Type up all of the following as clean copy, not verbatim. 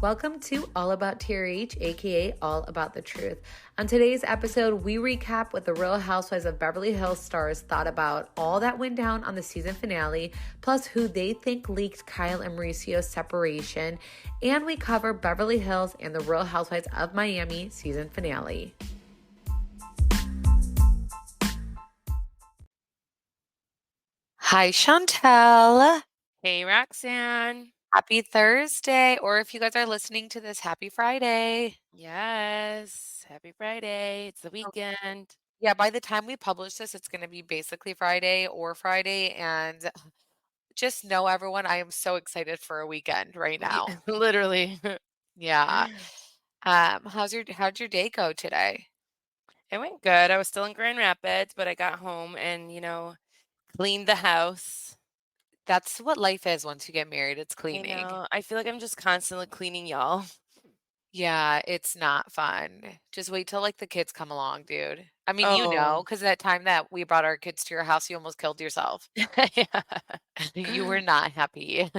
Welcome to All About TRH, aka All About the Truth. On today's episode, we recap what the Real Housewives of Beverly Hills stars thought about all that went down on the season finale, plus who they think leaked Kyle and Mauricio's separation, and we cover Beverly Hills and the Real Housewives of Miami season finale. Hi, Chantel. Hey, Roxanne. Happy Thursday, or if you guys are listening to this, happy Friday. Yes. Happy Friday. It's the weekend. Yeah, by the time we publish this, it's going to be basically Friday or Friday. And just know, everyone, I am so excited for a weekend right now. Literally. Yeah. How'd your day go today? It went good. I was still in Grand Rapids, but I got home and, cleaned the house. That's what life is once you get married. It's cleaning. I feel like I'm just constantly cleaning y'all. Yeah, it's not fun. Just wait till like the kids come along, dude. I mean, Oh. because that time that we brought our kids to your house, you almost killed yourself. Yeah. You were not happy.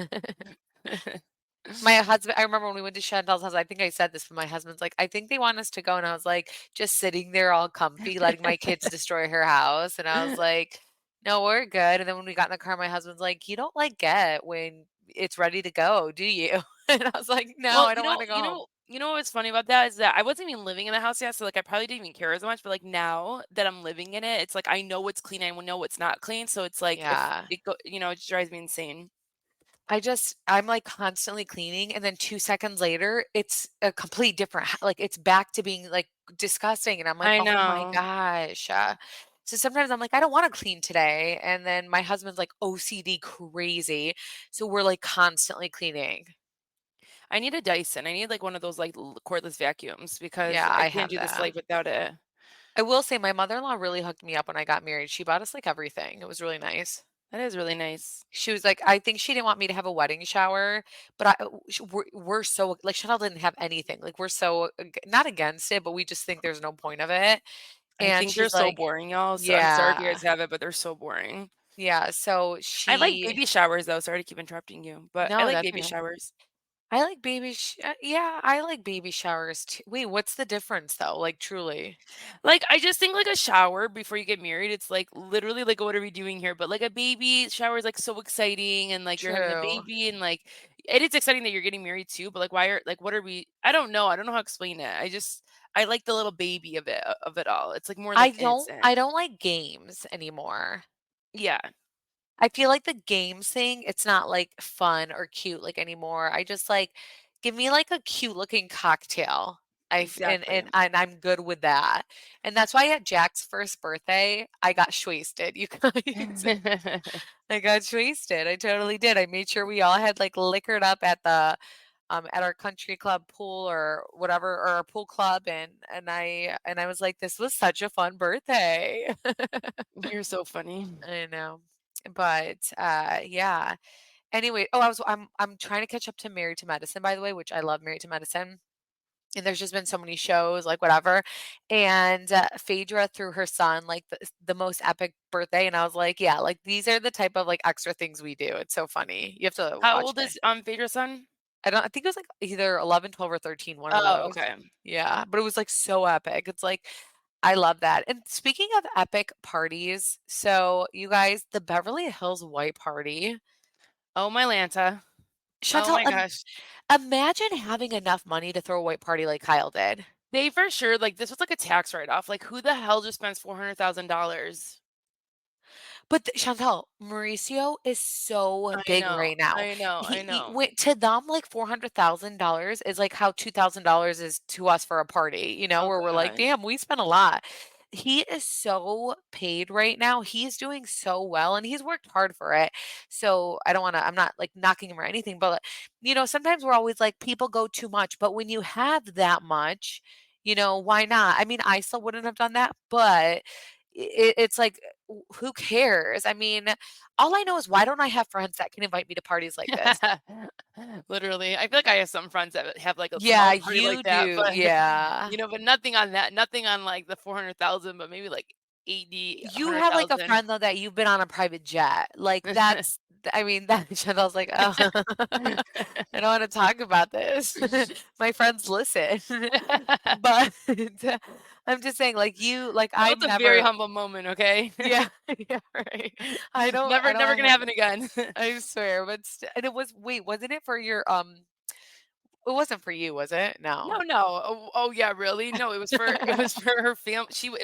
My husband I remember when we went to Chantel's house, I think I said this, but my husband's like, "I think they want us to go," and I was like, just sitting there all comfy, letting my kids destroy her house, and I was like, "No, we're good," and then when we got in the car, my husband's like, "You don't, like, get when it's ready to go, do you?" And I was like, "No, Well, I don't wanna go home." what's funny about that is that I wasn't even living in the house yet, so like I probably didn't even care as much. But like now that I'm living in it, it's like I know what's clean, I know what's not clean. So it's like if Yeah. it go, it just drives me insane. I'm, like, constantly cleaning, and then 2 seconds later, it's a complete different like, it's back to being, like, disgusting, and I'm like, I "Oh my know. gosh." So sometimes I'm like, "I don't wanna clean today," and then my husband's, like, OCD crazy, so we're, like, constantly cleaning. I need a Dyson. I need like one of those like cordless vacuums because Yeah, I I can't have do this that. life without it. I will say my mother-in-law really hooked me up when I got married. She bought us, like, everything. It was really nice. That is really nice. She was like, I think she didn't want me to have a wedding shower, but we're so like Chanel didn't have anything. Like we're so not against it, but we just think there's no point of it. I And think they're she's so like, boring, y'all. So I'm sorry if you yeah, guys have it, but they're so boring. yeah. So I like she, baby showers though. Sorry to keep interrupting you, but I no, like that's baby okay. showers. I like yeah, I like baby showers too. Wait, what's the difference though? Like truly, Like I just think like a shower before you get married, it's like literally like what are we doing here? But like a baby shower is like so exciting and like you're having a true. baby and like it is exciting that you're getting married too, but like why are like what are we I don't know. I don't know how to explain it. I like the little baby of it all. It's like more like innocent. I don't like games anymore. Yeah, I feel like the games thing, it's not, like, fun or cute, like, anymore. I just, like give me, like, a cute looking cocktail. I f exactly. and I'm good with that. And that's why at Jack's first birthday, I got shwasted, you guys. I got shwasted, I totally did. I made sure we all had, like, liquored up at our country club pool or whatever or our pool club, and I was like, "This was such a fun birthday." You're so funny. I know. But, yeah. Anyway, I'm trying to catch up to Married to Medicine, by the way, which I love Married to Medicine, and there's just been so many shows, like, whatever, and, Phaedra threw her son, like, the most epic birthday, and I was like, "Yeah, like, these are the type of, like, extra things we do." It's so funny. You have to How watch old it. is Phaedra's son? I think it was, like, either 11, 12, or 13, one of Oh, those. okay. Yeah, but it was, like, so epic. It's like I love that. And speaking of epic parties, so you guys, the Beverly Hills white party. Oh my Lanta. Oh Chantal, my gosh. imagine having enough money to throw a white party like Kyle did. They for sure like this was like a tax write-off. Like who the hell just spends $400,000? But Chantal, Mauricio is so I big know. right now. I know. I He know. went to them like $400,000 is like how $2,000 is to us for a party, Oh where we're like, god. damn, we spent a lot. He is so paid right now. He's doing so well and he's worked hard for it. So I'm not like knocking him or anything, but sometimes we're always like people go too much. But when you have that much, why not? I mean, I still wouldn't have done that, but it's like who cares? I mean, all I know is why don't I have friends that can invite me to parties like this? Literally. I feel like I have some friends that have like a Yeah, small party like you that, do. but Yeah. but nothing on that. Nothing on like the 400,000, but maybe like 80, You have like a 100,000. friend though that you've been on a private jet. Like that's I mean, that Chanel's like, "Oh, I don't wanna talk about this. My friends listen." But I'm just saying, like, like, That I'm was a very never. humble moment, okay? Yeah, yeah, right. I don't Never have gonna a happen again. I swear, but and it was wait, wasn't it for your, it wasn't for you, was it? No, No. no. Oh, yeah, really? No, it was for her it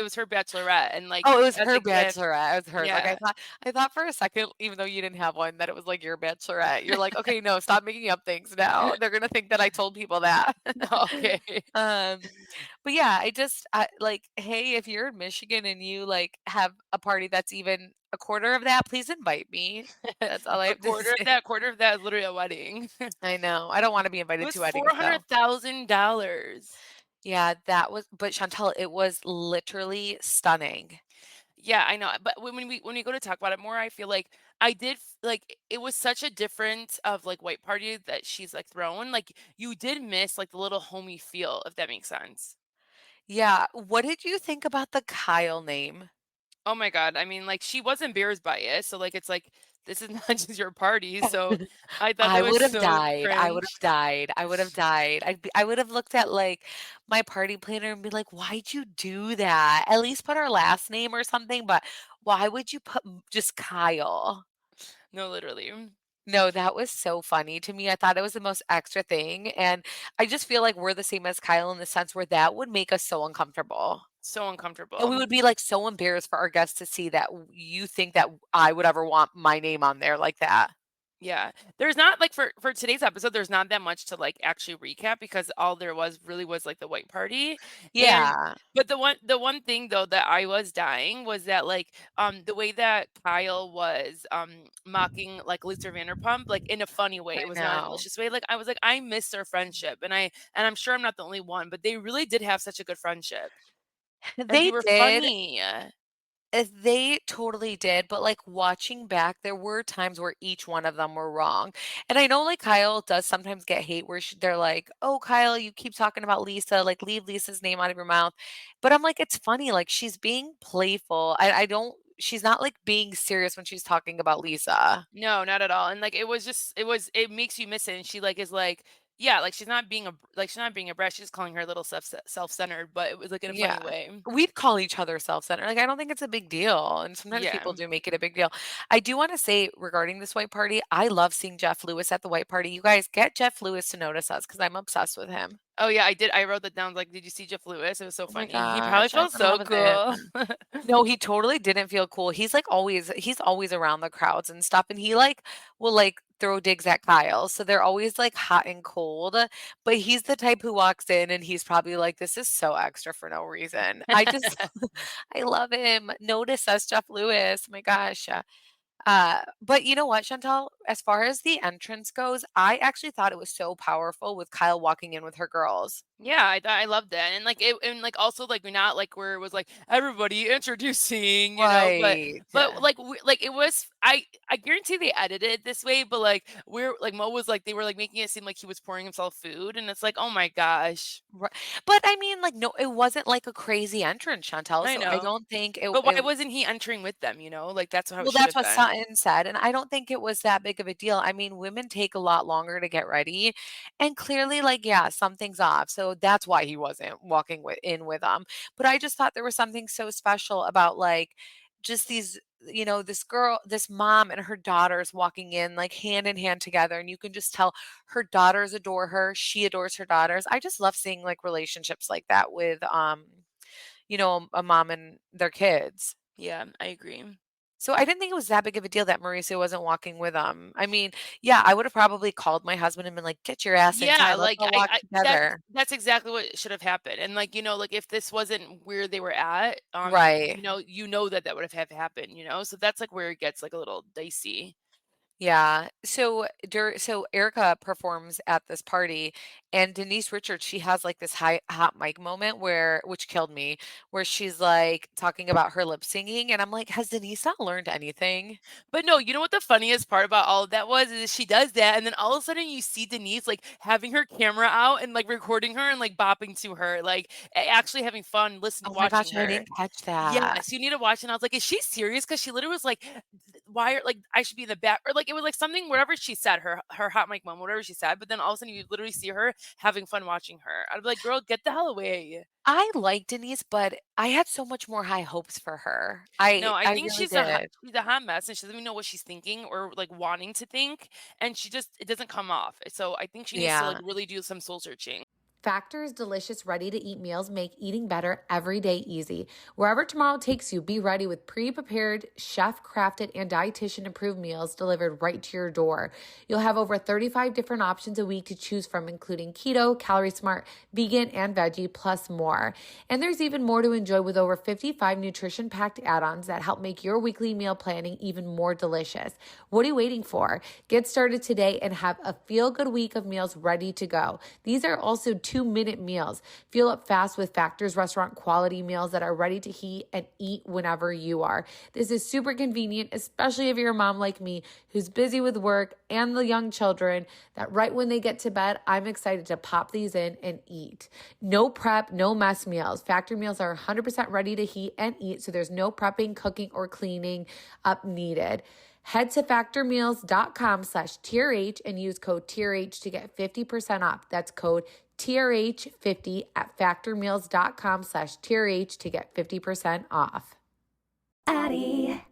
was her bachelorette, and, like, Oh, it was as her a gift. bachelorette, it was hers, like, Yeah. I thought for a second, even though you didn't have one, that it was, like, your bachelorette. You're like, "Okay, no, stop making up things now. They're gonna think that I told people that." Okay. Um, but yeah, I like, hey, if you're in Michigan and you, like, have a party that's even a quarter of that, please invite me. That's all I A have to say. quarter of that is literally a wedding. I know, I don't wanna be It invited was to weddings, though. $400,000. Yeah, that was but Chantel, it was literally stunning. Yeah, I know, but when we go to talk about it more, I feel like I did like it was such a difference of like white party that she's like thrown. Like you did miss like the little homey feel, if that makes sense. Yeah, what did you think about the Kyle name? Oh my god, I mean, like she was embarrassed by it, so like it's like this is not just your party. So I thought that I was would have so died, I would have cringe. died, I would have died. I would have looked at, like, my party planner and be like, "Why'd you do that? At least put our last name or something, but why would you put just Kyle?" No, literally, No, that was so funny to me. I thought it was the most extra thing, and I just feel like we're the same as Kyle in the sense where that would make us so uncomfortable. so And we uncomfortable. would be, like, so embarrassed for our guests to see that you think that I would ever want my name on there like that. Yeah. There's not like for today's episode, there's not that much to like actually recap because all there was really was like the white party. And Yeah, but the one thing though that I was dying was that like the way that Kyle was mocking like Luther Vanderpump like in a funny way. I It was not a know. malicious way. Like I was like I miss their friendship and I'm sure I'm not the only one, but they really did have such a good friendship. And they They were did. funny. They totally did, but, like, watching back, there were times where each one of them were wrong, and I know, like, Kyle does sometimes get hate where they're like, "Oh, Kyle, you keep talking about Lisa, like, leave Lisa's name out of your mouth," but I'm like, "It's funny, like, she's being playful." I don't she's not, like, being serious when she's talking about Lisa. No, not at all, and, like, it was just it makes you miss it, and she, like, is like yeah, like, she's not being a brat, she's calling her a little self-centered, but it was, like, in a Yeah. funny way. We'd call each other self-centered, like, I don't think it's a big deal, and sometimes Yeah. people do make it a big deal. I do wanna say regarding this white party, I love seeing Jeff Lewis at the white party. You guys get Jeff Lewis to notice us because 'cause I'm obsessed with him. Oh, yeah, I did, I wrote that down, like, "Did you see Jeff Lewis?" It was so Oh my funny. He probably gosh, I've felt been so loving it. cool. No, he totally didn't feel cool. He's always around the crowds and stuff, and he, like, will, like, throw digs at Kyle, so they're always, like, hot and cold, but he's the type who walks in and he's probably like, "This is so extra for no reason." I just I love him. Notice us, Jeff Lewis. My gosh. But you know what, Chantel? As far as the entrance goes, I actually thought it was so powerful with Kyle walking in with her girls. Yeah, I loved that, and, like, also, like, we're not, like, where it was, like, "Everybody introducing," you know, Right. like, it was I guarantee they edited it this way, but, like, we're like, Mo was, like they were, like, making it seem like he was pouring himself food, and it's like, "Oh my gosh." Ri But I mean, like, no, it wasn't like a crazy entrance, Chantel, I so I know, don't think but why it wasn't he entering with them, you know? Like, that's how it well, should that's have what been. Sutton said, and I don't think it was that big of a deal. I mean, women take a lot longer to get ready, and clearly, like, yeah, something's off, so that's why he wasn't walking with them. But I just thought there was something so special about, like, just these this mom and her daughters walking in, like, hand in hand together, and you can just tell her daughters adore her, she adores her daughters. I just love seeing, like, relationships like that with, a mom and their kids. Yeah, I agree. So I didn't think it was that big of a deal that Mauricio wasn't walking with them. I mean, yeah, I would have probably called my husband and been like, "Get your ass Yeah, inside. Let's like, all walk together." that's exactly what should have happened, and, like, you know, like, if this wasn't where they were at, Right. you know that that would have happened, you know? So that's, like, where it gets, like, a little dicey. Yeah. So Erica performs at this party And Denise Richards, she has, like, this hot mic moment where which killed me, where she's, like, talking about her lip singing, and I'm like, "Has Denise not learned anything?" But no, you know what the funniest part about all of that was, is she does that, and then all of a sudden you see Denise, like, having her camera out and, like, recording her and, like, bopping to her, like, actually having fun listening Oh my watching gosh, I her. didn't catch that. Yes, you need to watch, and I was like, "Is she serious?" Because she literally was like, "Why are like, I should be in the back," or, like, it was, like, something whatever she said, her hot mic mom, whatever she said, but then all of a sudden you literally see her having fun watching her. I'd be like, "Girl, get the hell away." I like Denise, but I had so much more high hopes for her. No, I I think really did. she's a hot mess, and she doesn't even know what she's thinking or, like, wanting to think, and she just it doesn't come off. So I think she needs to, like, Yeah. really do some soul searching. Factor's delicious, ready to eat meals make eating better every day easy. Wherever tomorrow takes you, be ready with pre prepared, chef crafted, and dietitian approved meals delivered right to your door. You'll have over 35 different options a week to choose from, including keto, calorie smart, vegan, and veggie, plus more. And there's even more to enjoy with over 55 nutrition packed add ons that help make your weekly meal planning even more delicious. What are you waiting for? Get started today and have a feel good week of meals ready to go. These are also 2-minute meals. Fuel up fast with Factor's restaurant quality meals that are ready to heat and eat whenever you are. This is super convenient, especially if you're a mom like me who's busy with work and the young children, that right when they get to bed, I'm excited to pop these in and eat. No prep, no mess meals. Factor meals are 100% ready to heat and eat, so there's no prepping, cooking, or cleaning up needed. Head to factormeals.com/TRH and use code TRH to get 50% off. That's code TRH50 at factormeals.com/TRH to get 50% off. Addie.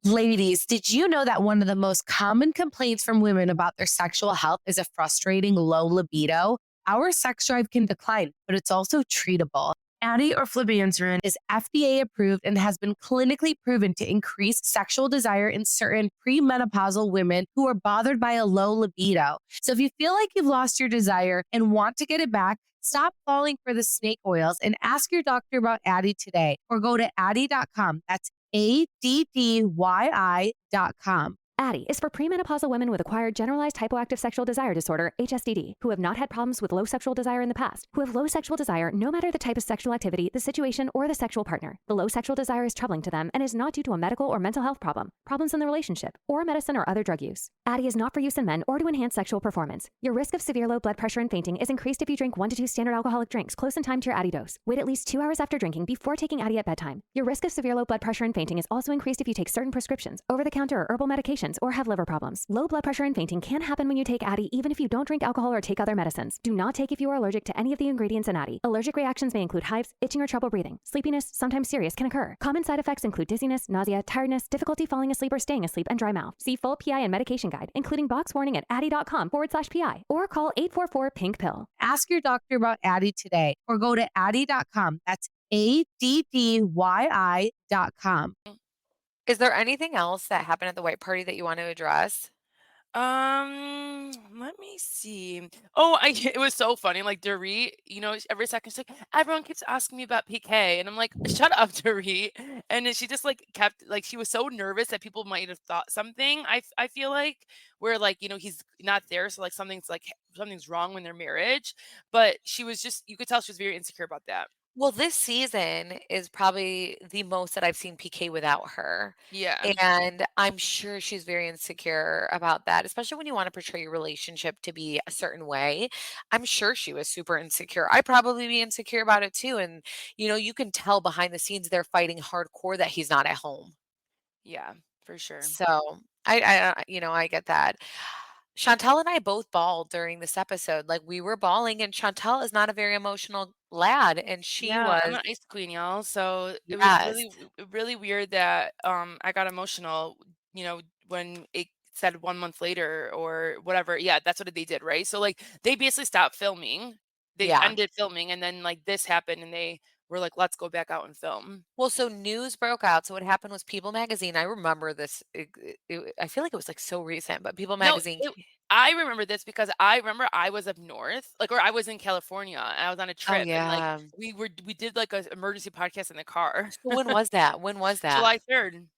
Ladies, did you know that one of the most common complaints from women about their sexual health is a frustrating low libido? Our sex drive can decline, but it's also treatable. Addie or flibanserin is FDA approved and has been clinically proven to increase sexual desire in certain premenopausal women who are bothered by a low libido. So if you feel like you've lost your desire and want to get it back, stop falling for the snake oils and ask your doctor about Addie today or go to Addie.com. That's ADDYI.com. Addie is for premenopausal women with acquired generalized hypoactive sexual desire disorder, HSDD, who have not had problems with low sexual desire in the past, who have low sexual desire no matter the type of sexual activity, the situation, or the sexual partner. The low sexual desire is troubling to them and is not due to a medical or mental health problem, problems in the relationship, or medicine or other drug use. Addie is not for use in men or to enhance sexual performance. Your risk of severe low blood pressure and fainting is increased if you drink 1 to 2 standard alcoholic drinks close in time to your Addie dose. Wait at least 2 hours after drinking before taking Addie at bedtime. Your risk of severe low blood pressure and fainting is also increased if you take certain prescriptions, over-the-counter or herbal medications, or have liver problems. Low blood pressure and fainting can happen when you take Addie even if you don't drink alcohol or take other medicines. Do not take if you are allergic to any of the ingredients in Addie. Allergic reactions may include hives, itching or trouble breathing. Sleepiness, sometimes serious, can occur. Common side effects include dizziness, nausea, tiredness, difficulty falling asleep or staying asleep, and dry mouth. See full PI and medication guide, including box warning at addie.com/PI or call 844-PINK-PILL. Ask your doctor about Addie today or go to Addie.com. That's ADDYI.com. Is there anything else that happened at the white party that you want to address? Let me see. Oh, I it was so funny. Like Dorit, every second she's like, everyone keeps asking me about PK, and I'm like, shut up, Dorit. And then she just like kept like she was so nervous that people might have thought something. I feel like where like he's not there, so like something's wrong in their marriage. But she was just you could tell she was very insecure about that. Well, this season is probably the most that I've seen PK without her, Yeah, and I'm sure she's very insecure about that, especially when you wanna portray your relationship to be a certain way. I'm sure she was super insecure. I'd probably be insecure about it too, and, you can tell behind the scenes they're fighting hardcore that he's not at home. yeah, for sure. So, I get that. Chantel and I both bawled during this episode, like, we were bawling, and Chantel is not a very emotional lad, and she Yeah, I'm was. an ice queen, y'all. So it was Yes. really weird that I got emotional, when it said 1 month later or whatever. Yeah, that's what they did, right? So like they basically stopped filming. They Yeah. ended filming and then like this happened and they were like, let's go back out and film. Well, so news broke out. So what happened was People Magazine. I remember this. I feel like it was like so recent, but People No, Magazine. I remember this because I remember I was up north, like, or I was in California and I was on a Oh trip and like yeah. we did like a emergency podcast in the car. So when was that? When was that? July 3rd.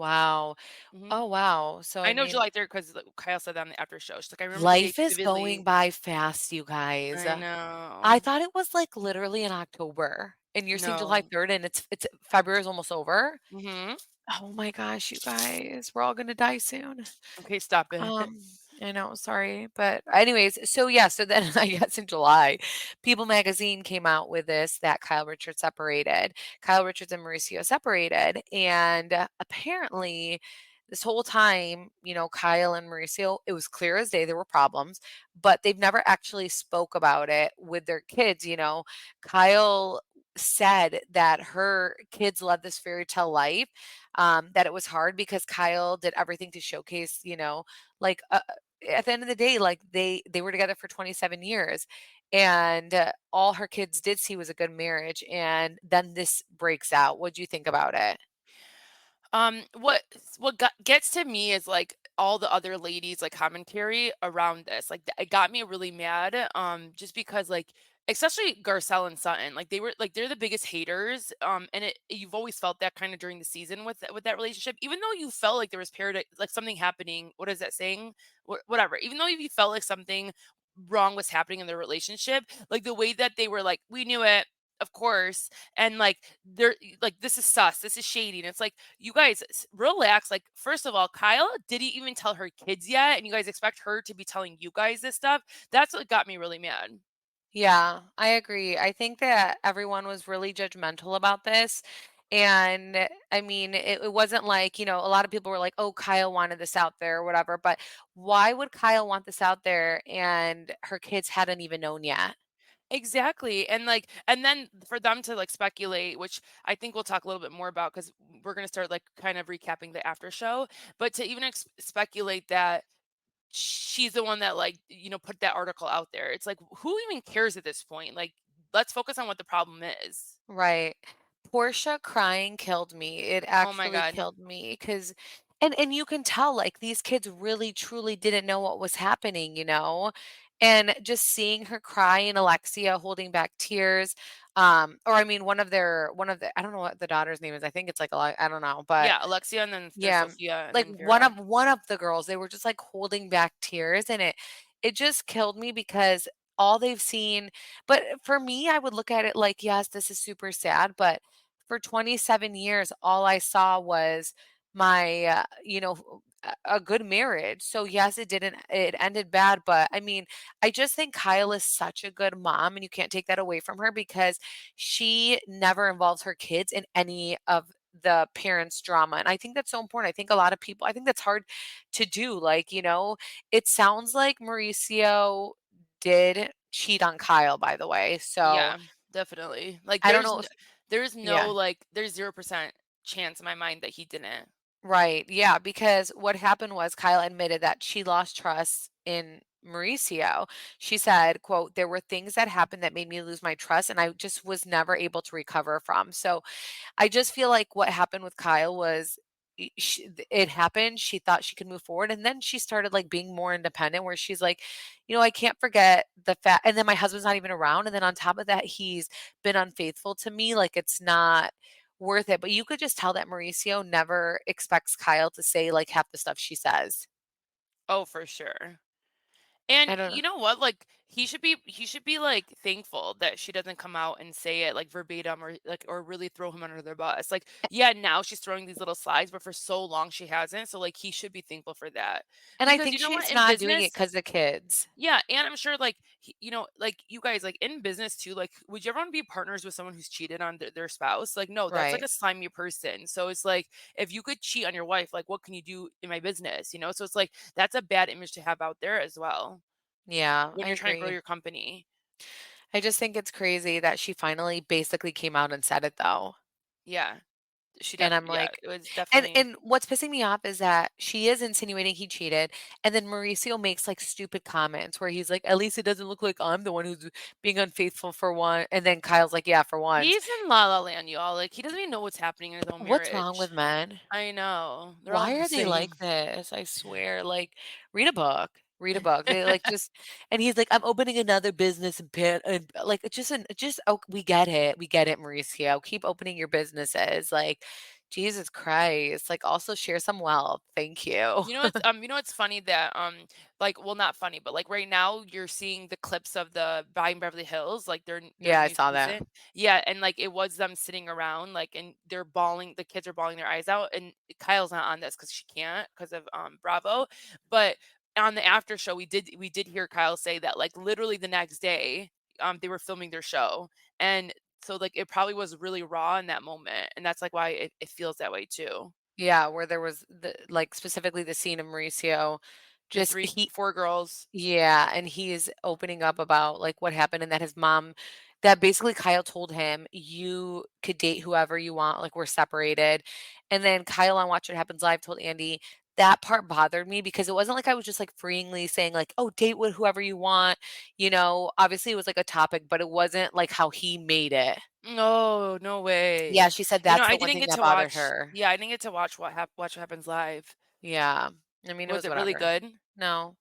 Wow. Mhm. Oh, wow. So, I I know mean, July 3rd because Kyle said that on the after show. She's like, "I remember the date life is going vividly." by fast, you guys. I I know. thought it was, like, literally in October, and you're saying July No. 3rd, and it's February is almost over? Mhm. Oh my gosh, you guys, we're all gonna die soon. Okay, stop it. Um, I know, sorry. But anyways, so yeah, so then I guess in July, People Magazine came out with this that Kyle Richards separated. Kyle Richards and Mauricio separated. And apparently, this whole time, Kyle and Mauricio, it was clear as day there were problems, but they've never actually spoke about it with their kids. Kyle said that her kids led this fairy tale life, that it was hard because Kyle did everything to showcase, like, at the end of the day, like, they were together for 27 years, and, all her kids did see was a good marriage, and then this breaks out. What do you think about it? What gets to me is like all the other ladies like commentary around this. Like it got me really mad. Just because like especially Garcelle and Sutton, like they were like they're the biggest haters. And you've always felt that kind of during the season with that relationship, even though you felt like there was like something happening. What is that saying? Whatever. Even though you felt like something wrong was happening in the relationship, like the way that they were like, we knew it. Of course, and like they're like, this is sus, this is shady, and it's like, you guys relax. Like, first of all, Kyle didn't even tell her kids yet, and you guys expect her to be telling you guys this stuff. That's what got me really mad. Yeah, I agree. I think that everyone was really judgmental about this. And I mean, it wasn't like, a lot of people were like, oh, Kyle wanted this out there or whatever. But why would Kyle want this out there and her kids hadn't even known yet? Exactly. And like, and then for them to like speculate, which I think we'll talk a little bit more about because we're going to start like kind of recapping the after show, but to even speculate that she's the one that like, put that article out there. It's like, who even cares at this point? Like, let's focus on what the problem is. Right. Portia crying killed me. It Oh my actually God. killed me because and you can tell, like, these kids really truly didn't know what was happening. And just seeing her cry and Alexia holding back tears, or I mean one of the I don't know what the daughter's name is. I think it's like I don't know, but Yeah, Alexia, and then there's yeah, Sophia, and like then one Vera. of one of the girls, they were just like holding back tears, and it just killed me because all they've seen. But for me, I would look at it like, yes, this is super sad, but for 27 years all I saw was my a good marriage. So yes, it ended bad, but I mean, I just think Kyle is such a good mom, and you can't take that away from her because she never involves her kids in any of the parents' drama. And I think that's so important. I think a lot of people, I think that's hard to do. Like, it sounds like Mauricio did cheat on Kyle, by the way. So Yeah, definitely. Like, I don't know if, there's no, yeah. like, there's 0% chance in my mind that he didn't. Right. Yeah. Because what happened was Kyle admitted that she lost trust in Mauricio. She said, quote, there were things that happened that made me lose my trust and I just was never able to recover from. So I just feel like what happened with Kyle was it happened. She thought she could move forward. And then she started like being more independent, where she's like, I can't forget the fact. And then my husband's not even around. And then on top of that, he's been unfaithful to me. Like, it's not worth it. But you could just tell that Mauricio never expects Kyle to say like half the stuff she says. Oh, for sure. And I don't know. you know what? Like, he should be like thankful that she doesn't come out and say it like verbatim, or like, or really throw him under their bus. Like, yeah, now she's throwing these little slides, but for so long she hasn't. So like, he should be thankful for that. And I Because think you know what? she's In not doing it business, because the kids. yeah, and I'm sure like like you guys like in business too, like would you ever want to be partners with someone who's cheated on their spouse? Like no, that's like Right. a slimy person. So it's like if you could cheat on your wife, like what can you do in my business? So it's like that's a bad image to have out there as well Yeah, when I you're trying to grow agree. your company. I just think it's crazy that she finally basically came out and said it though. Yeah. And I'm Yeah, like, it was and definitely. and what's pissing me off is that she is insinuating he cheated, and then Mauricio makes like stupid comments where he's like, "At least it doesn't look like I'm the one who's being unfaithful for one." And then Kyle's like, "Yeah, for once." He's in La La Land, y'all. Like he doesn't even know what's happening in his own What's wrong marriage. with men? I know. They're all Why the are they same. like this? I swear. Like, read a book. Read a book. They like just, and he's like, "I'm opening another business and like it's just we get it. We get it, Mauricio. Keep opening your businesses." Like, Jesus Christ. Like, also share some wealth. Thank you. You know what's funny that like well not funny, but like right now you're seeing the clips of the Buying Beverly Hills, like their Yeah, I new saw that. season. Yeah, and like it was them sitting around like and they're bawling, the kids are bawling their eyes out and Kyle's not on this cuz she can't because of Bravo, but on the after show we did hear Kyle say that like literally the next day they were filming their show and so like it probably was really raw in that moment and that's like why it feels that way too. Yeah, where there was the like, specifically the scene of Mauricio, The just 3 he 4 girls. yeah, and he's opening up about, like, what happened and that his mom that basically Kyle told him, "You could date whoever you want, like, we're separated." And then Kyle on Watch What Happens Live told Andy, "That part bothered me because it wasn't like I was just, like, freeingly saying, like, 'Oh, date with whoever you want,' you know? Obviously, it was, like, a topic, but it wasn't, like, how he made it." No, no Yeah, way. she said that's I the one didn't thing get that to bothered watch her. yeah, I didn't get to watch what happens live. Yeah. I mean, it Was was it really whatever. good? No.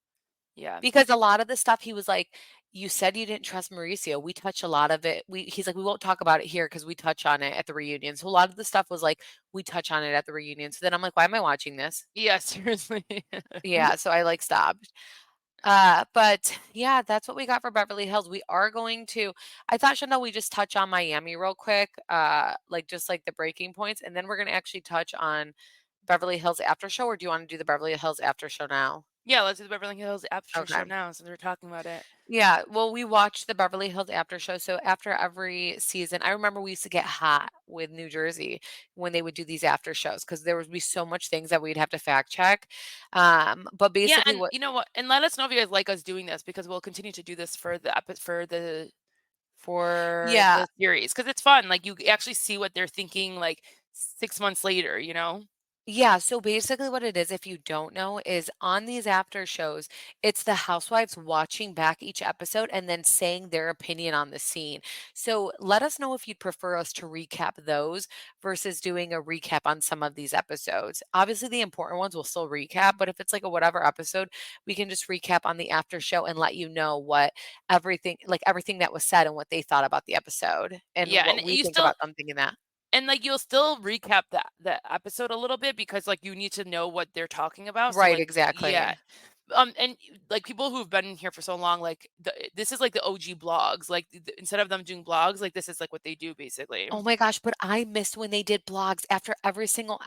Yeah. Because a lot of the stuff he was like, "You said you didn't trust Mauricio. We touch a lot of it." He's like, "We won't talk about it here because we touch on it at the reunion." So a lot of the stuff was like, "We touch on it at the reunion." So then I'm like, "Why am I watching this?" Yeah, seriously. Yeah, so I like stopped. But yeah, that's what we got for Beverly Hills. We are going to I thought, Chanel, we just touch on Miami real quick, like just like the breaking points, and then we're gonna actually touch on Beverly Hills after show, or do you want to do the Beverly Hills after show now? Yeah, let's do the Beverly Hills after show Okay. now since we're talking about it. Yeah, well, we watched the Beverly Hills after show. So after every season, I remember we used to get hot with New Jersey when they would do these after shows because there would be so much things that we'd have to fact check. But Yeah, basically, and what you know what? And let us know if you guys like us doing this because we'll continue to do this for yeah, the series because it's fun. Like you actually see what they're thinking like 6 months later, you know? Yeah, so basically what it is, if you don't know, is on these after shows, it's the housewives watching back each episode and then saying their opinion on the scene. So let us know if you'd prefer us to recap those versus doing a recap on some of these episodes. Obviously, the important ones we'll still recap, but if it's like a whatever episode, we can just recap on the after show and let you know what everything that was said and what they thought about the episode and Yeah, and what we you think still about something in that. and like you'll still recap the episode a little bit because like you need to know what they're talking about. So Right, like yeah. exactly. And like people who've been here for so long, like this is like the OG blogs. Like instead of them doing blogs, like this is like what they do basically. Oh my gosh, but I missed when they did blogs after every single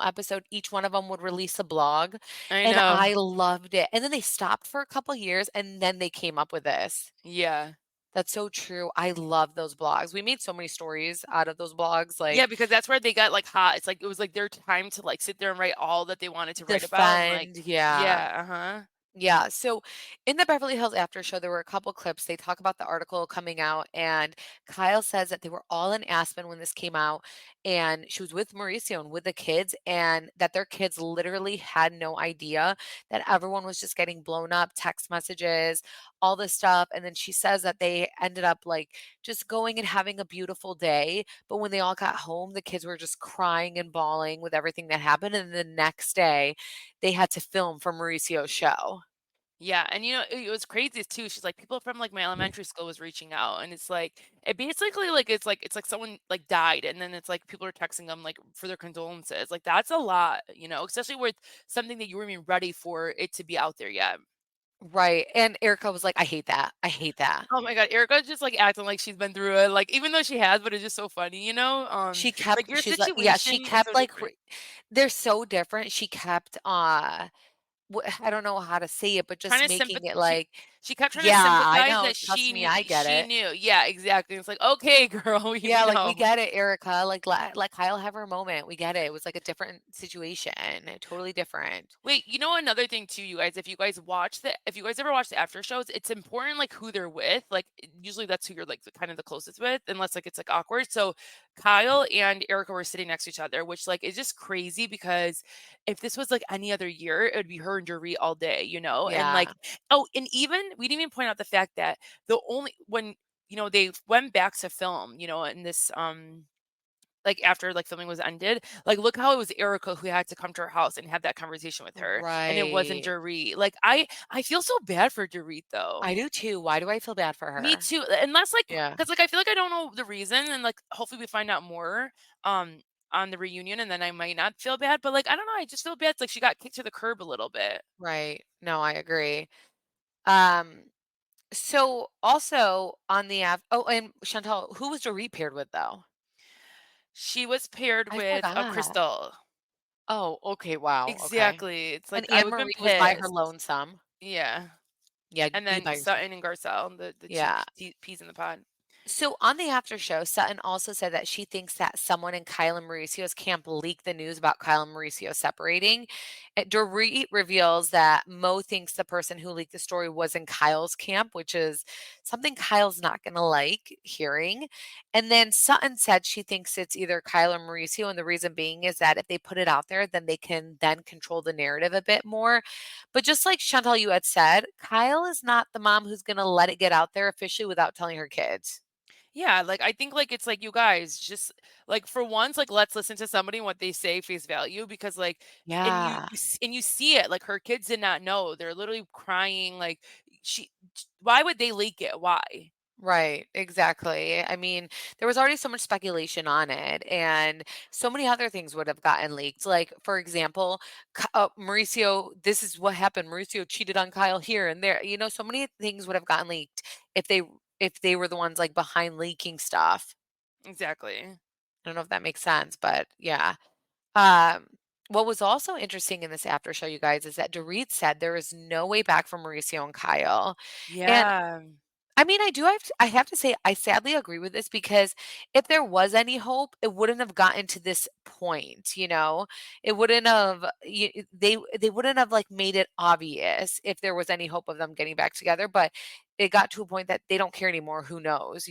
episode, each one of them would release a blog, I and know. I loved it. And then they stopped for a couple years, and then they came up with this. Yeah. That's so true. I love those blogs. We made so many stories out of those blogs, Yeah, like because that's where they got like hot. It's like it was like their time to like sit there and write all that they wanted to write about and like defend, yeah. yeah, uh-huh. Yeah, so in the Beverly Hills After Show, there were a couple clips. They talk about the article coming out, and Kyle says that they were all in Aspen when this came out, and she was with Mauricio and with the kids, and that their kids literally had no idea that everyone was just getting blown up, text messages, all this stuff. And then she says that they ended up like just going and having a beautiful day. But when they all got home, the kids were just crying and bawling with everything that happened. And the next day, they had to film for Mauricio's show. Yeah, and it was crazy too. She's like people from like my elementary school was reaching out and it's like it basically like it's like someone like died and then it's like people are texting them like for their condolences. Like that's a lot, especially with something that you weren't even ready for it to be out there yet. Right, and Erica was like, "I hate that. I hate that." Oh my god, Erica's just like acting like she's been through it, like even though she has, but it's just so funny, you know? Like your She's like yeah, situation she is kept, so like, different. they're so different. She kept, I don't know how to say it, but Trying just to making sympath it she like, she kept trying to "Yeah, I sympathize know. that Trust me, I get she it." knew. Yeah, exactly. It's like, "Okay, girl, we Yeah, like, "We know." get it, Erica. Like, let Kyle have her moment. We get it. It was, like, a different situation, totally different." Wait, another thing too, you guys, if you guys ever watch the after shows, it's important like who they're with. Like usually that's who you're like kind of the closest with, unless like it's like awkward. So Kyle and Erica were sitting next to each other, which like is just crazy because if this was like any other year, it would be her and Dorit all day, And like Yeah. oh, and even we didn't even point out the fact that the only when they went back to film, in this like after like filming was ended, like look how it was Erica who had to come to her house and have that conversation with her, and it wasn't Right. Dorit. Like I feel so bad for Dorit though. I do too. Why do I feel bad for Me her? too. Unless like Yeah. because like I feel like I don't know the reason, and like hopefully we find out more. Um, on the reunion, and then I might not feel bad, but, like, I don't know, I just feel bad, it's like she got kicked to the curb a little bit. Right. No, I agree. Um, so also on the app oh, and Chantal, who was Dorit paired with though? She was paired I with a forgot. Crystal. Oh, okay, wow, okay. Exactly, it's And like, I Anne would've been Marie was by her pissed. lonesome. Yeah, Yeah, and be then by yourself. Sutton and Garcelle, the 2 Yeah. peas in the pod. So on the after show, Sutton also said that she thinks that someone in Kyle and Mauricio's camp leaked the news about Kyle and Mauricio separating. Dorit reveals that Mo thinks the person who leaked the story was in Kyle's camp, which is something Kyle's not going to like hearing. And then Sutton said she thinks it's either Kyle or Mauricio, and the reason being is that if they put it out there, then they can then control the narrative a bit more. But just like Chantal, you had said, Kyle is not the mom who's going to let it get out there officially without telling her kids. Yeah, like, I think, like, it's like, you guys just like, for once, like, let's listen to somebody and what they say face value because, like and Yeah, you see it, like, her kids did not know. They're literally crying, like, she why would they leak it? Why? right. Exactly. I mean, there was already so much speculation on it, and so many other things would have gotten leaked. Like, for example, Mauricio, this is what happened. Mauricio cheated on Kyle here and there. So many things would have gotten leaked if they were the ones like behind leaking stuff. Exactly. I don't know if that makes sense, but yeah. Um, what was also interesting in this after show, you guys, is that Dorit said there is no way back for Mauricio and Kyle. And Yeah. I mean, I have to say I sadly agree with this because if there was any hope, it wouldn't have gotten to this point. It wouldn't have they wouldn't have like made it obvious if there was any hope of them getting back together, but it got to a point that they don't care anymore, who knows?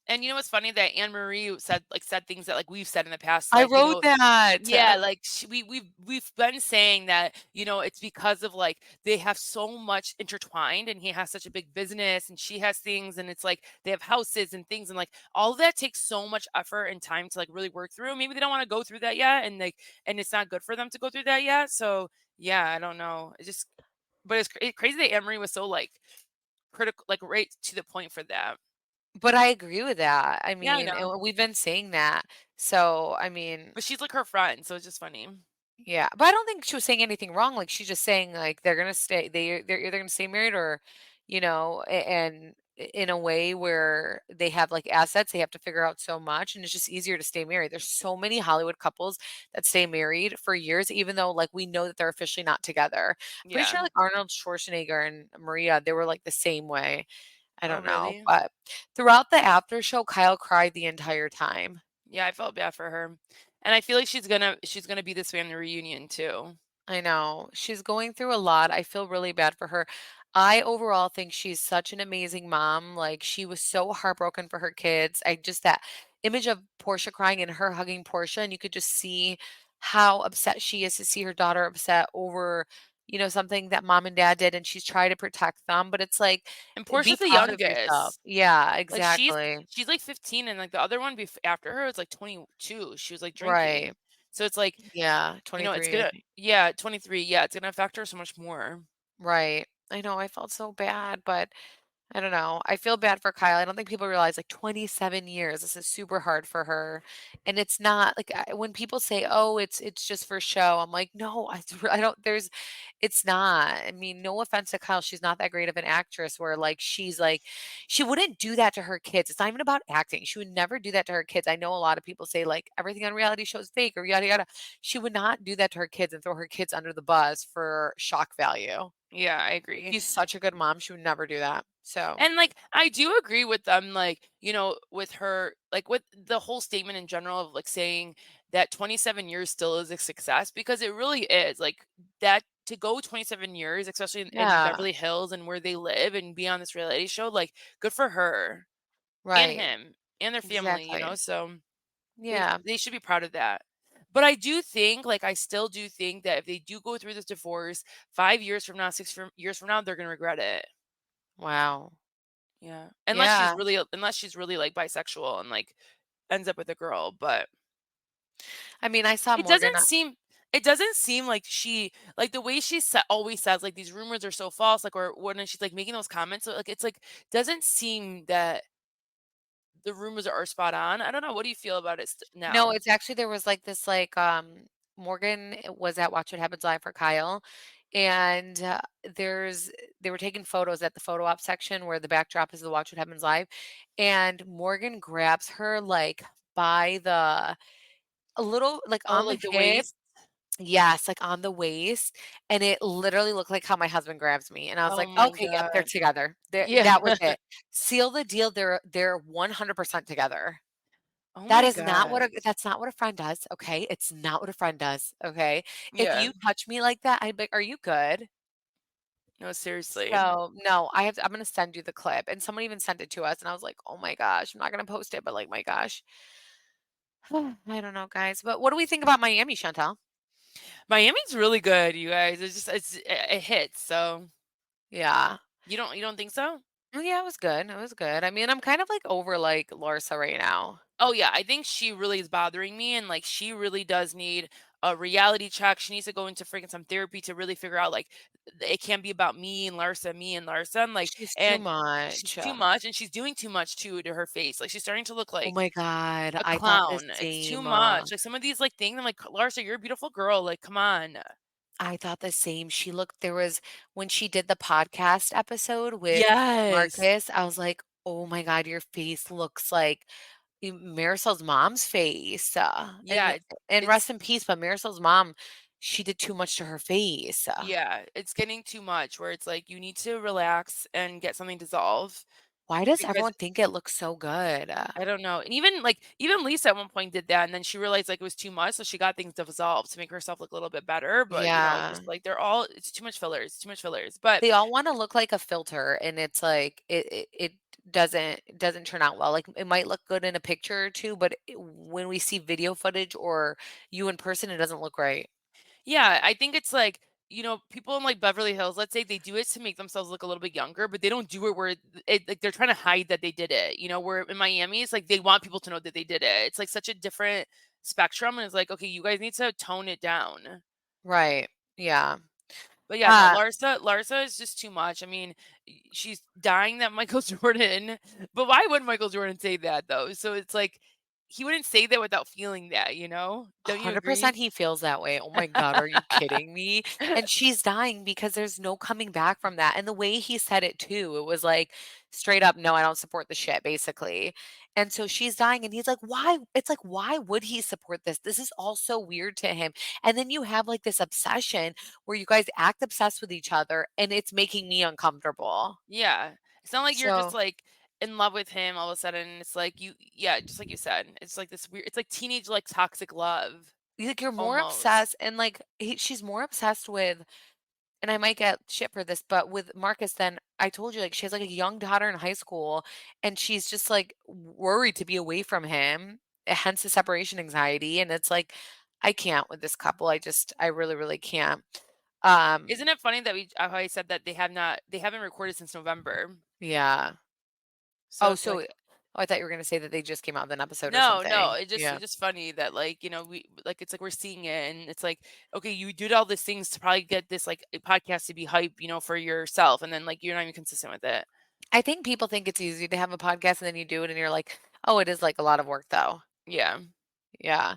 And you know what's funny? That Anne Marie said things that, like, we've said in the past, I like, wrote that. yeah, like, we've been saying that, it's because of, like, they have so much intertwined, and he has such a big business, and she has things, and it's like they have houses and things, and, like, all of that takes so much effort and time to, like, really work through. Maybe they don't wanna go through that yet, and, like and it's not good for them to go through that yet, so, yeah, I don't know. It just but it's crazy that Anne Marie was so, like, critical, like, right to the point for that. But I agree with that. I Yeah, I mean, know. we've been saying that. So, I mean, But she's, like, her friend, so it's just funny. yeah, but I don't think she was saying anything wrong. Like she's just saying like they're gonna stay. They're either gonna stay married or, and in a way where they have like assets, they have to figure out so much, and it's just easier to stay married. There's so many Hollywood couples that stay married for years, even though like we know that they're officially not together. Pretty Yeah. sure like Arnold Schwarzenegger and Maria, they were like the same way. I Oh, don't know, really? but throughout the after show, Kyle cried the entire time. Yeah, I felt bad for her. And I feel like she's gonna be this way in the reunion too. I know. She's going through a lot. I feel really bad for her. I overall think she's such an amazing mom. Like she was so heartbroken for her kids. That image of Portia crying and her hugging Portia, and you could just see how upset she is to see her daughter upset over, something that mom and dad did, and she's trying to protect them. But it's like, And be Portia's the proud of yourself. youngest. Yeah, Like she's exactly. she's like 15 and like the other one after her is like 22. She was like Right. drinking. So it's like, Yeah, it's 23, I gonna think. yeah, 23. Yeah, it's gonna affect her so much more. Right. I know. I felt so bad, but I don't know. I feel bad for Kyle. I don't think people realize like 27 years. This is super hard for her. And it's not like when people say, "Oh, it's just for show." I'm like, "No, I don't it's not." I mean, no offense to Kyle, she's not that great of an actress where like she's like she wouldn't do that to her kids. It's not even about acting. She would never do that to her kids. I know a lot of people say like everything on reality shows fake or yada yada. She would not do that to her kids and throw her kids under the bus for shock value. Yeah, I agree. She's such a good mom. She would never do that. So, And like I do agree with them, like, with her, like with the whole statement in general of like saying that 27 years still is a success because it really is. Like that to go 27 years, especially in yeah, Beverly Hills and where they live and be on this reality show, like good for her and right. him and their family, Exactly. so they Yeah. they should be proud of that. But I do think, like I still do think that if they do go through this divorce 5 years from now, years from now, they're gonna regret it. Wow. Yeah. Yeah. Unless she's really, like, bisexual and, like, ends up with a girl, but I mean, I saw it Morgan doesn't seem it doesn't seem like like, the way she always says, like, "These rumors are so false," like, or when she's, like, making those comments, so, like, it's, like, doesn't seem that the rumors are spot on. I don't know. What do you feel about it No, now? it's actually there was like this Morgan was at Watch What Happens Live for Kyle, and there's they were taking photos at the photo op section where the backdrop is the Watch What Happens Live, and Morgan grabs her like by the a little like Oh, on the like the hip. waist? Yes, like on the waist, and it literally looked like how my husband grabs me, and I was Oh like, my "Okay, yep, they're god. together." Yeah. That was it. Seal the deal. They're 100% together. Oh That my is not what god. a that's not what a friend does, okay? It's not what a friend does, okay? If Yeah. you touch me like that, I'd be like, "Are you good?" No, seriously. So, no, I'm gonna send you the clip, and someone even sent it to us, and I was like, "Oh my gosh." I'm not gonna post it, but, like, my gosh. I don't know, guys, but what do we think about Miami, Chantal? Miami's really good, you guys. It hits. So Yeah. you don't think so? Yeah, it was good, it was good. I mean, I'm kind of, like, over, like, Larsa right now. Oh yeah, I think she really is bothering me, and like she really does need a reality check. She needs to go into freaking some therapy to really figure out like it can't be about me and Larsa, and like She's too and she's much. too much, and she's doing too much too to her face. Like she's starting to look Oh like my god, a I thought the clown. It's too same, much. Like some of these like things, I'm like, Larsa, you're a beautiful girl. Like, come on. I thought the same. She looked there was when she did the podcast episode with Yes. Marcus, I was like, "Oh my god, your face looks like Marisol's mom's face." Yeah, And it's rest in peace, but Marisol's mom, she did too much to her face. yeah, it's getting too much where it's like you need to relax and get something dissolved Why does because everyone think it looks so good? I don't know. And even Lisa at one point did that, and then she realized like it was too much, so she got things dissolved to make herself look a little bit better. But Yeah. just like they're all it's too much fillers, too much fillers. But They all wanna look like a filter, and it's like it doesn't turn out well. Like, it might look good in a picture or 2, but when we see video footage or you in person, it doesn't look right. yeah, I think it's like people in like Beverly Hills, let's say they do it to make themselves look a little bit younger, but they don't do it where like they're trying to hide that they did it. Where in Miami, it's like they want people to know that they did it. It's like such a different spectrum, and it's like, okay, you guys need to tone it down. Right. Yeah. But yeah, no, Uh, Larsa is just too much. I mean, she's dying that Michael Jordan, but why would Michael Jordan say that though? So it's like he wouldn't say that without feeling that, you know? Don't you 100% agree? he feels that way. Oh my god, are you kidding me? And she's dying because there's no coming back from that, and the way he said it too, it was like straight up, "No, I don't support the shit," basically. And so she's dying, and he's like, "Why?" It's like, "Why would he support this? This is all so weird to him." And then you have, like, this obsession where you guys act obsessed with each other, and it's making me uncomfortable. Yeah. It's not like you're just So, like in love with him all of a sudden. It's like yeah, just like you said. It's like this weird it's like teenage like toxic love like, you're more almost. obsessed and, like, she's more obsessed with and I might get shit for this, but with Marcus, then I told you, like, she has like a young daughter in high school, and she's just like worried to be away from him, hence the separation anxiety. And it's like, I can't with this couple. I really, really can't. Um, Isn't it funny that how I said that they haven't recorded since November. yeah. So Oh, it's like I thought you were gonna say that they just came out with an episode or no, something. it's Yeah. just funny that like, we like it's like we're seeing it and it's like, okay, you did all these things to probably get this like a podcast to be hype, for yourself and then like you're not even consistent with it. I think people think it's easy to have a podcast and then you do it and you're like, oh, it is like a lot of work though. Yeah. Yeah.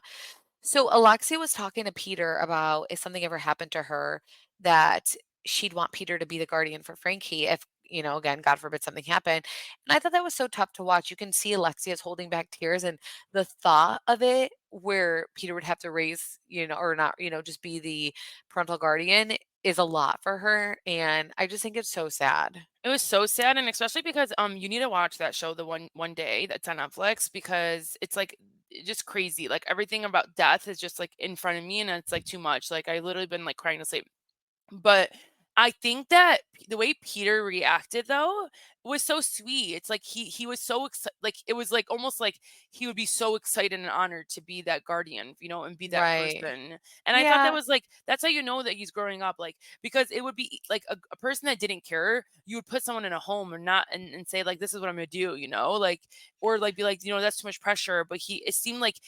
So Alexia was talking to Peter about if something ever happened to her, that she'd want Peter to be the guardian for Frankie if, again, God forbid something happened. And I thought that was so tough to watch. You can see Alexia's holding back tears and the thought of it where Peter would have to raise, or not, just be the parental guardian is a lot for her. And I just think it's so sad. It was so sad, and especially because you need to watch that show the one day that's on Netflix because it's like just crazy. Like everything about death is just like in front of me and it's like too much. Like I literally been like crying to sleep. But I think that the way Peter reacted though was so sweet. It's like he was so excited. Like it was like almost like he would be so excited and honored to be that guardian, and be that Right. person. And I thought that Yeah. was like that's how you know that he's growing up. Like because it would be like a person that didn't care. You would put someone in a home or not, and say like this is what I'm gonna do. Like or like be like that's too much pressure. But it seemed like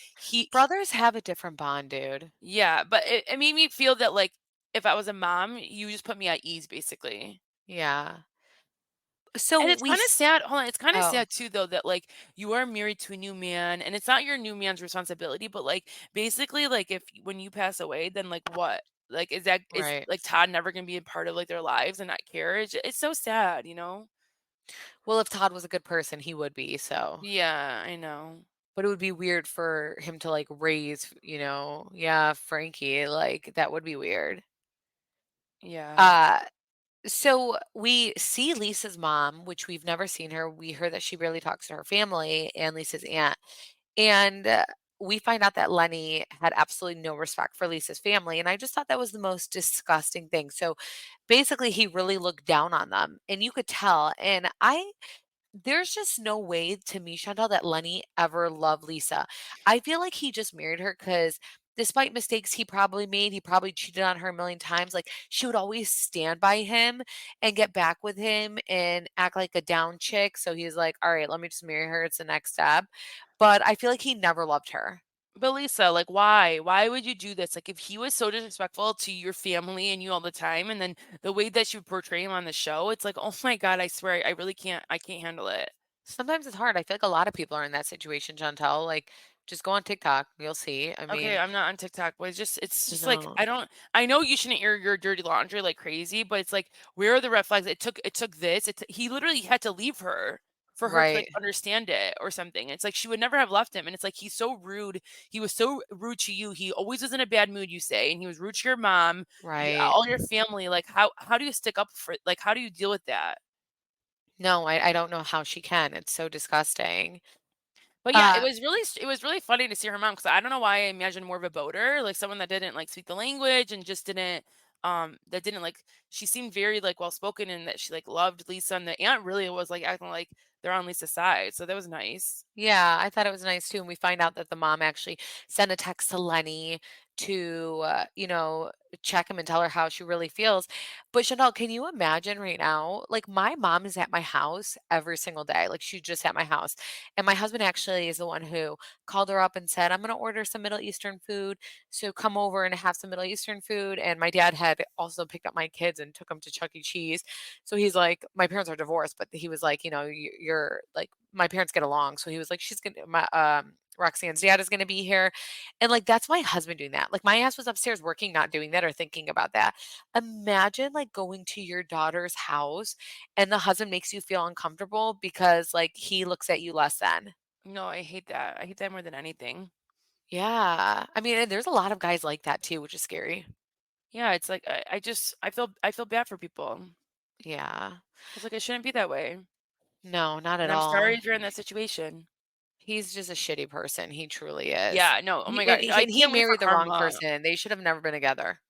Brothers have a different bond, dude. yeah. But it made me feel that like if I was a mom, you just put me at ease, basically. Yeah. And So it's we kinda s sad hold on, it's kinda oh, sad too, though, that, like, you are married to a new man, and it's not your new man's responsibility, but, like, basically, like, if when you pass away, then, like, what? Like, is, right. like, Todd never gonna be a part of, like, their lives and not care? It's so sad, you know? Well, if Todd was a good person, he would be, so Yeah, I know. but it would be weird for him to, like, raise, yeah, Frankie, like, that would be weird. Yeah. Uh, so we see Lisa's mom, which we've never seen her. We heard that she barely talks to her family and Lisa's aunt. And we find out that Lenny had absolutely no respect for Lisa's family. And I just thought that was the most disgusting thing. So basically, he really looked down on them. And you could tell. And there's just no way to me, Chantal, that Lenny ever loved Lisa. I feel like he just married her because despite mistakes he probably made, he probably cheated on her a million times. Like she would always stand by him and get back with him and act like a down chick. So he's like, all right, let me just marry her. It's the next step. But I feel like he never loved her. But Lisa, like, why? Why would you do this? Like, if he was so disrespectful to your family and you all the time, and then the way that you portray him on the show, it's like, oh my God, I swear, I really can't, I can't handle it. Sometimes it's hard. I feel like a lot of people are in that situation, Chantal. Like, just go on TikTok. You'll see. I Okay, mean, I'm not on TikTok, but it's just like no. I don't I know you shouldn't air your dirty laundry like crazy, but it's like where are the red flags? It took this. He literally had to leave her for her to like Right. understand it or something. It's like she would never have left him, and it's like he's so rude. He was so rude to you. He always was in a bad mood, you say, and he was rude to your mom, Right. all your family. Like how do you stick up for like how do you deal with that? No, I don't know how she can. It's so disgusting. But yeah, Uh, it was really funny to see her mom because I don't know why I imagined more of a boater, like someone that didn't like speak the language and just didn't that didn't like she seemed very like well spoken and that she like loved Lisa and the aunt really was like acting like they're on Lisa's side. So that was nice. yeah, I thought it was nice too. And we find out that the mom actually sent a text to Lenny to, check him and tell her how she really feels. But Chanel, can you imagine right now? Like, my mom is at my house every single day. Like, she's just at my house. And my husband actually is the one who called her up and said, I'm going to order some Middle Eastern food. So come over and have some Middle Eastern food. And my dad had also picked up my kids and took them to Chuck E. Cheese. So he's like, my parents are divorced, but he was like, you're like, my parents get along. So he was like, she's gonna, Roxanne's dad is gonna be here. And like, that's my husband doing that. Like, my ass was upstairs working, not doing that or thinking about that. Imagine like going to your daughter's house and the husband makes you feel uncomfortable because like he looks at you less than. No, I hate that. I hate that more than anything. Yeah. I mean, and there's a lot of guys like that too, which is scary. Yeah, it's like I feel bad for people. Yeah. It's like it shouldn't be that way. No, not at And I'm sorry all. if you're in that situation. He's just a shitty person. He truly is. Yeah, no, oh my And God. I he can't wait for married the wrong karma. person. They should have never been together.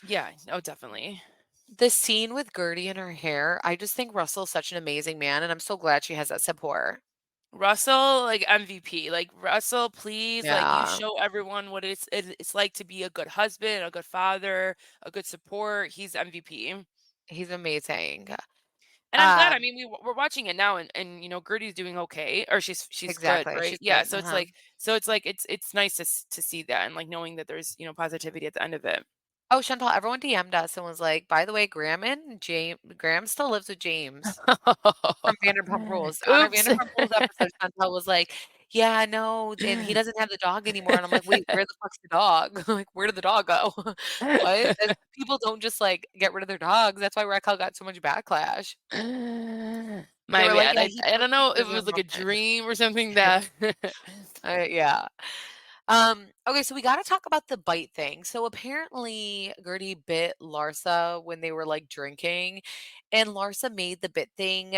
Yeah, no, definitely. The scene with Gertie and her hair, I just think Russell's such an amazing man, and I'm so glad she has that support. Russell, like MVP. Like Russell, please, like you Yeah, show everyone what it's like to be a good husband, a good father, a good support. He's MVP. he's amazing. And I'm glad. I Um, mean, we're watching it now, and Gertie's doing okay, or she's good, exactly, right? she's Yeah. good, So uh-huh. it's like it's nice to see that and like knowing that there's positivity at the end of it. Oh, Chantal, everyone DM'd us and was like, "By the way, Graham still lives with James from Vanderpump Rules." On our Oops. Vanderpump Rules episode, Chantal was like, "Yeah, no, and he doesn't have the dog anymore," and I'm like, "Wait, where the fuck's the dog? Like, where did the dog go?" What? People don't just, like, get rid of their dogs, that's why Raquel got so much backlash. They My were like, bad. "Yeah, I he I still don't keeps know if it living was with like a Roman." dream or something that Yeah. Okay, so we gotta talk about the bite thing. So apparently Gertie bit Larsa when they were, like, drinking, and Larsa made the bit thing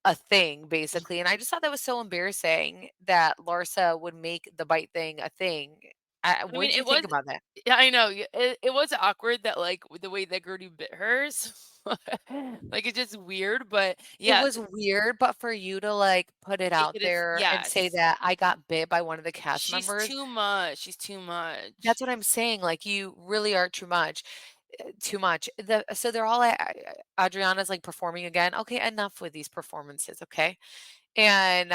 a thing, basically, and I just thought that was so embarrassing that Larsa would make the bite thing a thing. I mean, What'd you think about that? yeah, I know. It was awkward that like with the way that Gertie bit hers. Like it's just weird, but It yeah, was weird, but for you to, like, put it make out it a there and say yes. that I got bit by one of the cast She's members, too much. She's too much. that's what I'm saying, like, you really are too much. Too much. So they're all Adriana's, like, performing again. Okay, enough with these performances, okay? And,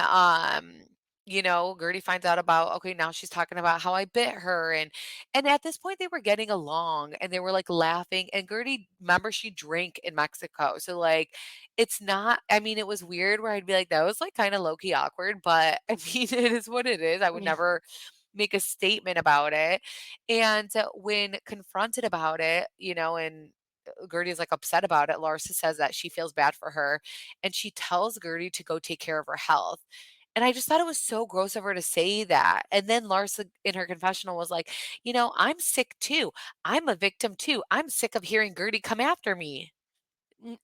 Gertie finds out about, okay, now she's talking about how I bit her. And at this point they were getting along and they were like laughing. And Gertie, remember, she drank in Mexico. So like it's not, I mean, it was weird where I'd be like, that was like kind of low key awkward, but I mean, it is what it is. I would Yeah. never make a statement about it. And when confronted about it, and Gertie's like upset about it, Larsa says that she feels bad for her and she tells Gertie to go take care of her health. And I just thought it was so gross of her to say that. And then Larsa in her confessional was like, I'm sick too. I'm a victim too. I'm sick of hearing Gertie come after me. N-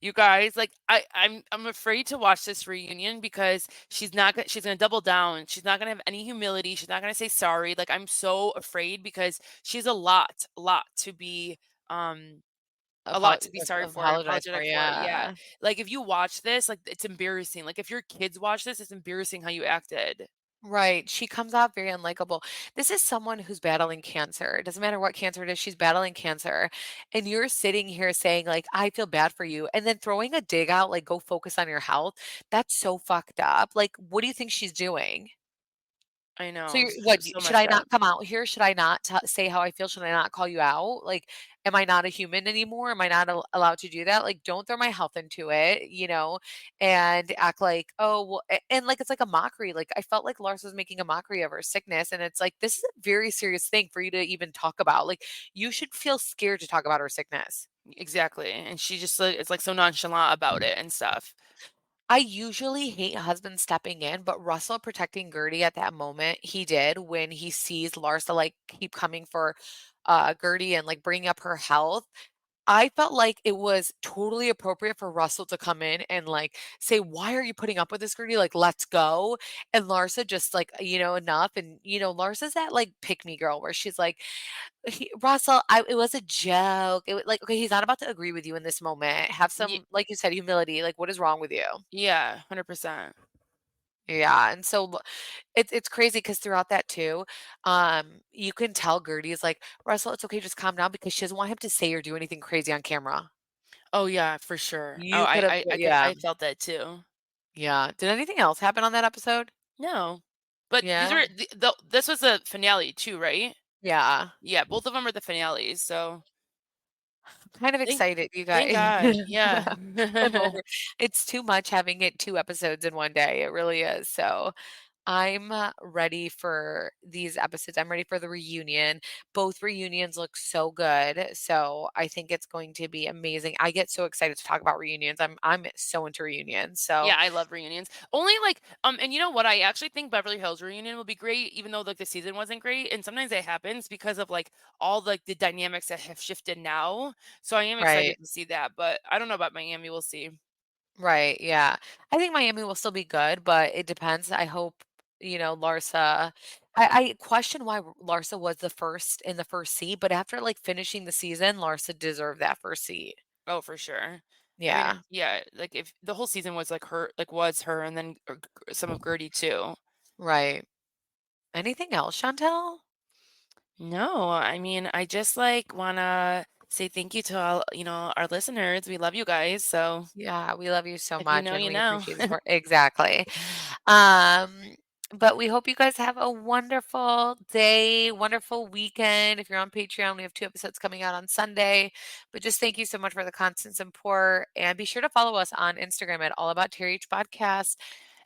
You guys, like I'm afraid to watch this reunion because she's gonna double down. She's not gonna have any humility. She's not gonna say sorry. Like I'm so afraid because she's a lot to be um a lot to be sorry for and Apologize for, apologetic for. Yeah. yeah. Like if you watch this, like it's embarrassing. Like if your kids watch this, it's embarrassing how you acted. Right. She comes off very unlikable. This is someone who's battling cancer. It doesn't matter what cancer it is, she's battling cancer. And you're sitting here saying, like, I feel bad for you. And then throwing a dig out, like, go focus on your health. That's so fucked up. Like, what do you think she's doing? I So know. you're what, So should messed I up. not come out here? Should I not say how I feel? Should I not call you out? Like, am I not a human anymore? Am I not allowed to do that? Like, don't throw my health into it, and act like, oh, well, and like it's like a mockery. Like, I felt like Lars was making a mockery of her sickness, and it's like this is a very serious thing for you to even talk about. Like, you should feel scared to talk about her sickness. Exactly. And she just like it's like so nonchalant about it and stuff. I usually hate husbands stepping in, but Russell protecting Gertie at that moment, he did when he sees Larsa like keep coming for Gertie and like bringing up her health. I felt like it was totally appropriate for Russell to come in and like say, "Why are you putting up with this, Gertie? Like, let's go." And Larsa just like, enough. And Larsa's that like pick me girl where she's like, Russell, it was a joke. Like, okay, he's not about to agree with you in this moment. Have Ye- some, like you said, humility. Like, what is wrong with you? Yeah, 100%. Yeah, and so it's crazy because throughout that too, you can tell Gertie is like, "Russell, it's okay, just calm down," because she doesn't want him to say or do anything crazy on camera. Oh yeah, for sure. Oh, You could have yeah, I felt that too. yeah. Did anything else happen on that episode? No. But these Yeah? are this was a finale too, right? Yeah. Yeah, both of them are the finales. So Kind of thank excited, you thank guys. God. Yeah. I'm over it's too much having it 2 episodes in one day, it really is, so I'm ready for these episodes. I'm ready for the reunion. Both reunions look so good. So I think it's going to be amazing. I get so excited to talk about reunions. I'm so into reunions. So Yeah, I love reunions. Only like and you know what? I actually think Beverly Hills reunion will be great, even though like the season wasn't great. And sometimes it happens because of like all like the dynamics that have shifted now. So I am excited right. to see that. But I don't know about Miami. We'll see. Right. Yeah. I think Miami will still be good, but it depends. I hope, Larsa. I question why Larsa was the first in the first seat, but after like finishing the season, Larsa deserved that first seat. Oh, for sure. I mean, Yeah. yeah, like if the whole season was like her, like was her, and then some of Gertie too. Right. Anything else, Chantel? No, I mean, I just like wanna say thank you to all, our listeners. We love you guys. So Yeah, we love you so if you much know, and you we know. appreciate the support. Exactly. Um, but we hope you guys have a wonderful day, wonderful weekend. If you're on Patreon, we have 2 episodes coming out on Sunday. But just thank you so much for the constant support. And be sure to follow us on Instagram at All About Terry H Podcast.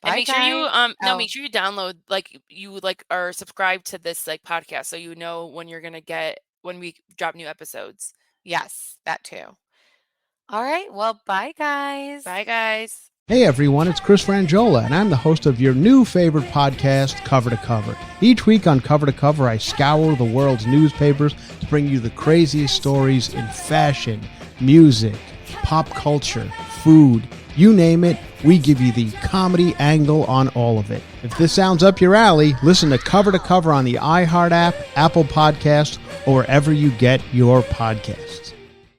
And Bye, make sure you guys. no, Oh, make sure you download like you like are subscribed to this like podcast so you know when you're gonna get when we drop new episodes. yes, that too. All right. Well, bye, guys. Bye guys. Hey everyone, it's Chris Frangiola, and I'm the host of your new favorite podcast, Cover to Cover. Each week on Cover to Cover, I scour the world's newspapers to bring you the craziest stories in fashion, music, pop culture, food, you name it, we give you the comedy angle on all of it. If this sounds up your alley, listen to Cover on the iHeart app, Apple Podcast, or wherever you get your podcasts.